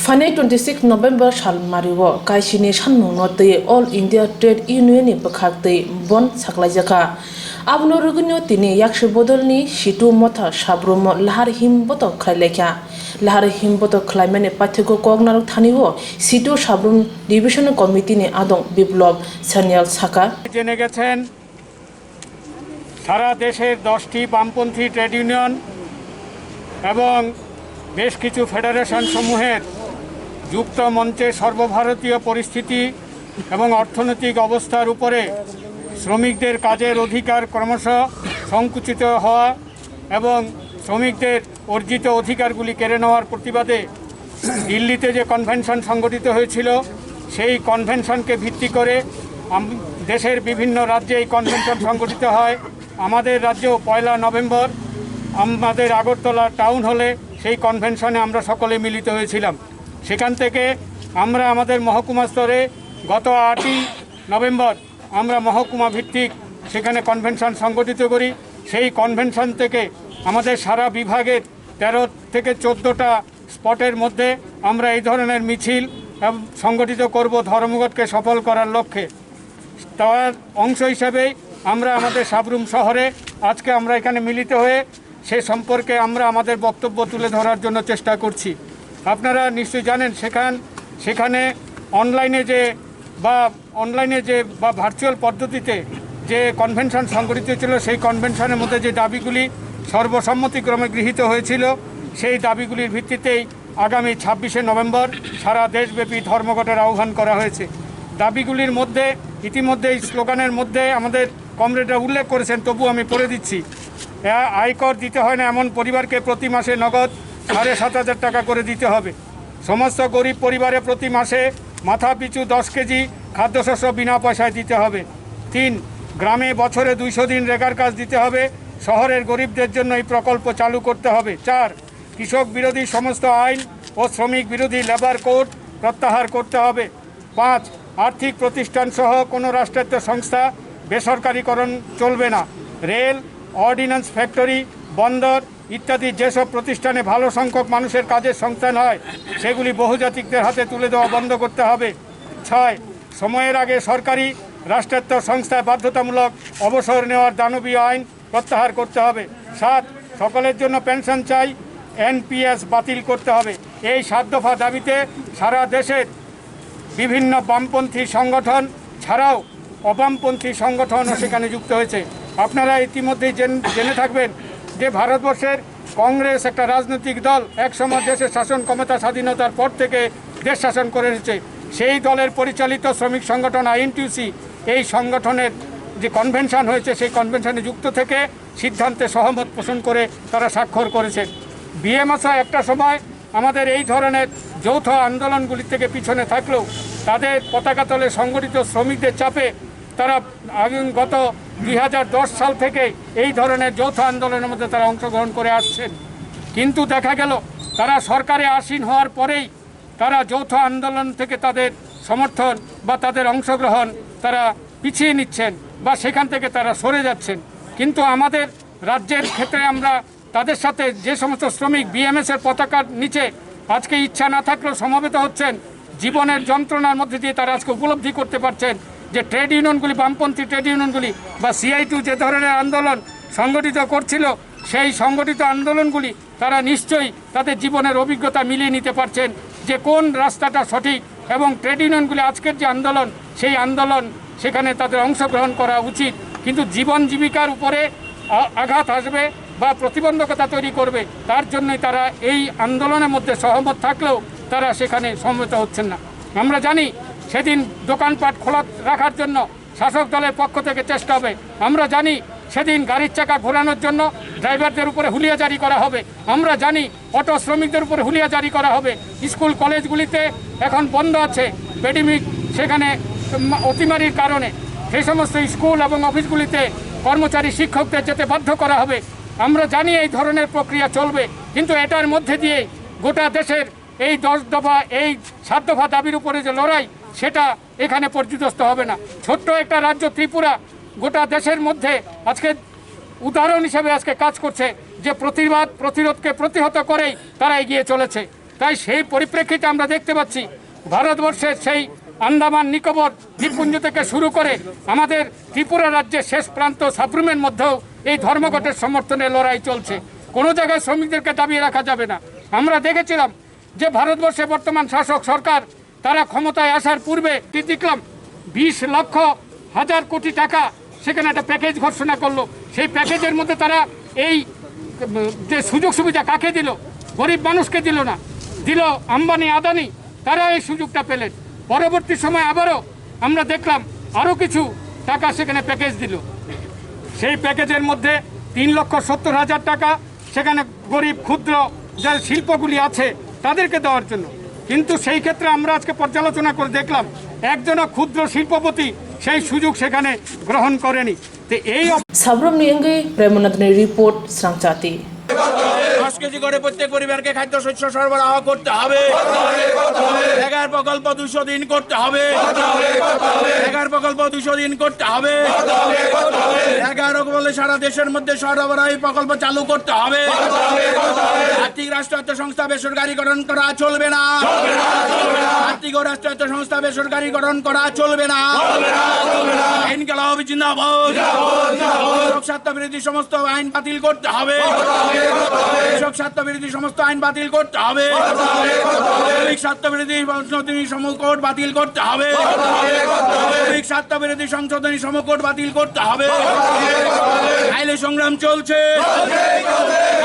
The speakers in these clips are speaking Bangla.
Fane 26 November Shalmariwo Kaishini Shanmunoti All India Trade Union Bakakti Bon Saklajaka Abno Rugunyo Tini Yakshi Bodolni Shitu Mota Shabrum Lahar Himboto Kaleka Lahar Himboto Climate Patiko Kognar Taniwo Situ Shabrum Division Committee ni Adong Biplov Sanyal Saka জেনে গেছেন সারা দেশের 10টি বামপন্থী ট্রেড ইউনিয়ন এবং বেশ কিছু ফেডারেশন সমূহের যুক্ত মঞ্চে সর্বভারতীয় পরিস্থিতি এবং অর্থনৈতিক অবস্থার উপরে শ্রমিকদের কাজের অধিকার ক্রমশ সংকুচিত হওয়া এবং শ্রমিকদের অর্জিত অধিকারগুলি কেড়ে নেওয়ার প্রতিবাদে দিল্লিতে যে কনভেনশন সংগঠিত হয়েছিল সেই কনভেনশনকে ভিত্তি করে দেশের বিভিন্ন রাজ্যে এই কনভেনশন সংগঠিত হয়। আমাদের রাজ্যেও 1 নভেম্বর আমাদের আগরতলা টাউন হলে সেই কনভেনশনে আমরা সকলে মিলিত হয়েছিলাম। সেখান থেকে আমরা আমাদের মহকুমা স্তরে গত 8ই নভেম্বর আমরা মহকুমা ভিত্তিক সেখানে কনভেনশন সংগঠিত করি। সেই কনভেনশন থেকে আমাদের সারা বিভাগের 13 থেকে 14টা স্পটের মধ্যে আমরা এই ধরনের মিছিল সংগঠিত করব ধর্মঘটকে সফল করার লক্ষ্যে। তার অংশ হিসাবে আমরা আমাদের সাবরুম শহরে আজকে আমরা এখানে মিলিত হয়ে সে সম্পর্কে আমরা আমাদের বক্তব্য তুলে ধরার জন্য চেষ্টা করছি। আপনারা নিশ্চয়ই জানেন সেখানে অনলাইনে যে ভার্চুয়াল পদ্ধতিতে যে কনভেনশন সংগঠিত ছিল সেই কনভেনশনের মধ্যে যে দাবিগুলি সর্বসম্মতিক্রমে গৃহীত হয়েছিল সেই দাবিগুলির ভিত্তিতেই আগামী 26শে নভেম্বর সারা দেশব্যাপী ধর্মঘটের আহ্বান করা হয়েছে। দাবিগুলির মধ্যে ইতিমধ্যে এই স্লোগানের মধ্যে আমাদের কমরেডরা উল্লেখ করেছেন, তবু আমি পড়ে দিচ্ছি। আয়কর দিতে হয় না এমন পরিবারকে প্রতি মাসে নগদ 7,500 টাকা করে দিতে হবে। সমস্ত গরিব পরিবারে প্রতি মাসে মাথা পিছু 10 কেজি খাদ্যশস্য বিনা পয়সায় দিতে হবে। 3, গ্রামে বছরে 200 দিন রেগার কাজ দিতে হবে। শহরের গরিবদের জন্য এই প্রকল্প চালু করতে হবে। 4, কৃষক বিরোধী সমস্ত আইন ও শ্রমিক বিরোধী লেবার কোড প্রত্যাহার করতে হবে। 5, আর্থিক প্রতিষ্ঠান সহ কোনো রাষ্ট্রায়ত্ত সংস্থা বেসরকারীকরণ চলবে না। রেল, অর্ডিন্যান্স ফ্যাক্টরি, বন্দর ইত্যাদি যেসব প্রতিষ্ঠানে ভালো সংখ্যক মানুষের কাজের সংস্থান হয় সেগুলি বহুজাতিকদের হাতে তুলে দেওয়া বন্ধ করতে হবে। 6, সময়ের আগে সরকারি রাষ্ট্রায়ত্ত সংস্থায় বাধ্যতামূলক অবসর নেওয়ার দানবীয় আইন প্রত্যাহার করতে হবে। 7, সকলের জন্য পেনশন চাই, NPS বাতিল করতে হবে। এই 7 দফা দাবিতে সারা দেশের বিভিন্ন বামপন্থী সংগঠন ছাড়াও অবামপন্থী সংগঠনও সেখানে যুক্ত হয়েছে। আপনারা ইতিমধ্যেই জেনে থাকবেন যে ভারতবর্ষের কংগ্রেস একটা রাজনৈতিক দল একসময় দেশের শাসন ক্ষমতা স্বাধীনতার পর থেকে দেশ শাসন করে এসেছে। সেই দলের পরিচালিত শ্রমিক সংগঠন INTUC এই সংগঠনের যে কনভেনশন হয়েছে সেই কনভেনশনে যুক্ত থেকে সিদ্ধান্তে সহমত পোষণ করে তারা স্বাক্ষর করেছেন। BMSA একটা সময় আমাদের এই ধরনের যৌথ আন্দোলনগুলি থেকে পিছনে থাকলেও তাদের পতাকা তলে সংগঠিত শ্রমিকদের চাপে তারা গত 2010 সাল থেকে এই ধরনের যৌথ আন্দোলনের মধ্যে তারা অংশগ্রহণ করে আসছেন। কিন্তু দেখা গেল তারা সরকারে আসীন হওয়ার পরেই তারা যৌথ আন্দোলন থেকে তাদের সমর্থন বা তাদের অংশগ্রহণ তারা পিছিয়ে নিচ্ছেন বা সেখান থেকে তারা সরে যাচ্ছেন। কিন্তু আমাদের রাজ্যের ক্ষেত্রে আমরা তাদের সাথে যে সমস্ত শ্রমিক BMS-এর পতাকার নিচে আজকে ইচ্ছা না থাকলেও সমবেত হচ্ছেন, জীবনের যন্ত্রণার মধ্যে দিয়ে তারা আজকে উপলব্ধি করতে পারছেন যে ট্রেড ইউনিয়নগুলি, বামপন্থী ট্রেড ইউনিয়নগুলি বা CI2 যে ধরনের আন্দোলন সংগঠিত করছিল সেই সংগঠিত আন্দোলনগুলি তারা নিশ্চয়ই তাদের জীবনের অভিজ্ঞতা মিলিয়ে নিতে পারছেন যে কোন রাস্তাটা সঠিক এবং ট্রেড ইউনিয়নগুলি আজকের যে আন্দোলন সেই আন্দোলন সেখানে তাদের অংশগ্রহণ করা উচিত। কিন্তু জীবন জীবিকার উপরে আঘাত আসবে বা প্রতিবন্ধকতা তৈরি করবে তার জন্যই তারা এই আন্দোলনের মধ্যে সহমত থাকলেও তারা সেখানে সমবেত হচ্ছেন না। আমরা জানি সেদিন দোকানপাট খোলা রাখার জন্য শাসক দলের পক্ষ থেকে চেষ্টা হবে। আমরা জানি সেদিন গাড়ির চাকা ঘোরানোর জন্য ড্রাইভারদের উপরে হুলিয়া জারি করা হবে। আমরা জানি অটো শ্রমিকদের উপরে হুলিয়া জারি করা হবে। স্কুল কলেজগুলিতে এখন বন্ধ আছে প্যান্ডেমিক, সেখানে অতিমারির কারণে সেই সমস্ত স্কুল এবং অফিসগুলিতে কর্মচারী শিক্ষকদের যেতে বাধ্য করা হবে। আমরা জানি এই ধরনের প্রক্রিয়া চলবে, কিন্তু এটার মধ্যে দিয়ে গোটা দেশের এই 10 দফা এই 7 দফা দাবির উপরে যে লড়াই সেটা এখানে পর্যুদস্ত হবে না। ছোট্ট একটা রাজ্য ত্রিপুরা গোটা দেশের মধ্যে আজকে উদাহরণ হিসেবে আজকে কাজ করছে যে প্রতিবাদ প্রতিরোধকে প্রতিহত করেই তারা এগিয়ে চলেছে। তাই সেই পরিপ্রেক্ষিতে আমরা দেখতে পাচ্ছি ভারতবর্ষের সেই আন্দামান নিকোবর দ্বীপপুঞ্জ থেকে শুরু করে আমাদের ত্রিপুরা রাজ্যের শেষ প্রান্ত সাপ্রুমের মধ্যেও এই ধর্মঘটের সমর্থনে লড়াই চলছে। কোনো জায়গায় শ্রমিকদেরকে দাবিয়ে রাখা যাবে না। আমরা দেখেছিলাম যে ভারতবর্ষে বর্তমান শাসক সরকার তারা ক্ষমতায় আসার পূর্বে দেখলাম 20 লক্ষ হাজার কোটি টাকা সেখানে একটা প্যাকেজ ঘোষণা করলো। সেই প্যাকেজের মধ্যে তারা এই যে সুযোগ সুবিধা কাকে দিল? গরিব মানুষকে দিল না, দিল আম্বানি আদানি, তারা এই সুযোগটা পেলেন। পরবর্তী সময় আবারও আমরা দেখলাম আরও কিছু টাকা সেখানে প্যাকেজ দিল। সেই প্যাকেজের মধ্যে 3,70,000 টাকা সেখানে গরিব ক্ষুদ্র যে শিল্পগুলি আছে তাদেরকে দেওয়ার জন্য। কিন্তু সেই ক্ষেত্রে আমরা আজকে পর্যালোচনা করে দেখলাম একজনও ক্ষুদ্র শিল্পপতি সেই সুযোগ সেখানে গ্রহণ করেনি। তো এই সাব্রম নিয়ঙ্গে প্রেমনাথনের রিপোর্ট শ্রাংচাতি। 10 কেজি করে প্রত্যেক পরিবারকে খাদ্যশস্য সরবরাহ করতে হবে। এগার প্রকল্প 200 দিন করতে হবে। এগার প্রকল্প 200 দিন করতে হবে। 11 বলে সারা দেশের মধ্যে সরবরাহী প্রকল্প চালু করতে হবে। আর্থিক রাষ্ট্রায়ত্ত সংস্থা বেসরকারীকরণ করা চলবে না। আর্থিক ও রাষ্ট্রায়ত্ত সংস্থা বেসরকারীকরণ করা চলবে না। ইনকিলাব জিন্দাবাদ। কৃষক স্বার্থ বিরোধী সমস্ত আইন বাতিল করতে হবে। কৃষক স্বার্থ বিরোধী সমস্ত আইন বাতিল করতে হবে। শ্রমিক স্বার্থ বিরোধী সংশোধনী সমকোড বাতিল করতে হবে। শ্রমিক স্বার্থ বিরোধী সংশোধনী সমকোড বাতিল করতে হবে। আইলে সংগ্রাম চলছে,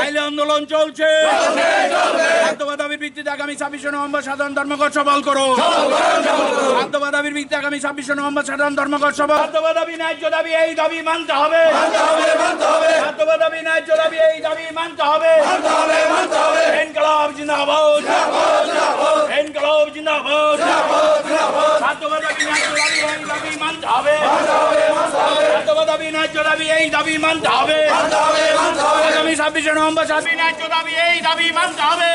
আইলে আন্দোলন চলছে। খাদ্যবাদাবির ভিত্তিতে আগামী 26 নভেম্বর সাধারণ ধর্মঘট সফল করো। খাদ্যবাদাবির ভিত্তিতে আগামী 26 নভেম্বর সাধারণ ধর্মঘট সফল। খাদ্যবাদাবি ন্যায্য দাবি, এই দাবি মানতে হবে। খাদ্যবাদাবি ন্যায্য দাবি, এই দাবি মানতে হবে। ইনকিলাব জিন্দাবাদ। ইনকিলাব জিন্দাবাদ। খাদ্যবাদাবি ন্যায্য দাবি, এই দাবি মানতে হবে। খাদ্যবাদাবি ন্যায্য দাবি, এই দাবি মানতে হবে। আগামী 26 নভেম্বর ন্যায্য দাবি, এই দাবি মানতে হবে।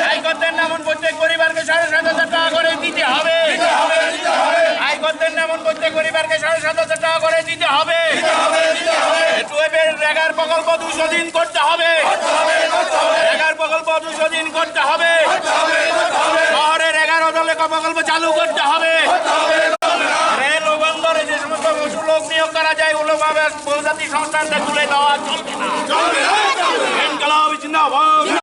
আয় করতেন এমন প্রত্যেক পরিবারকে 7,500 টাকা করে দিতে হবে। আয় করতেন এমন প্রত্যেক পরিবারকে 7,500 টাকা করে দিতে হবে। এগার প্রকল্প 200 দিন করতে হবে। এগার প্রকল্প 200 দিন করতে হবে। শহরের 11 দলে প্রকল্প চালু করতে হবে। রেল ও বন্দরে যে সমস্ত লোক নিয়োগ করা যায় ওগুলো বহুজাতিক সংস্থানটা তুলে দেওয়া চলবে না। ইনকিলাব জিন্দাবাদ।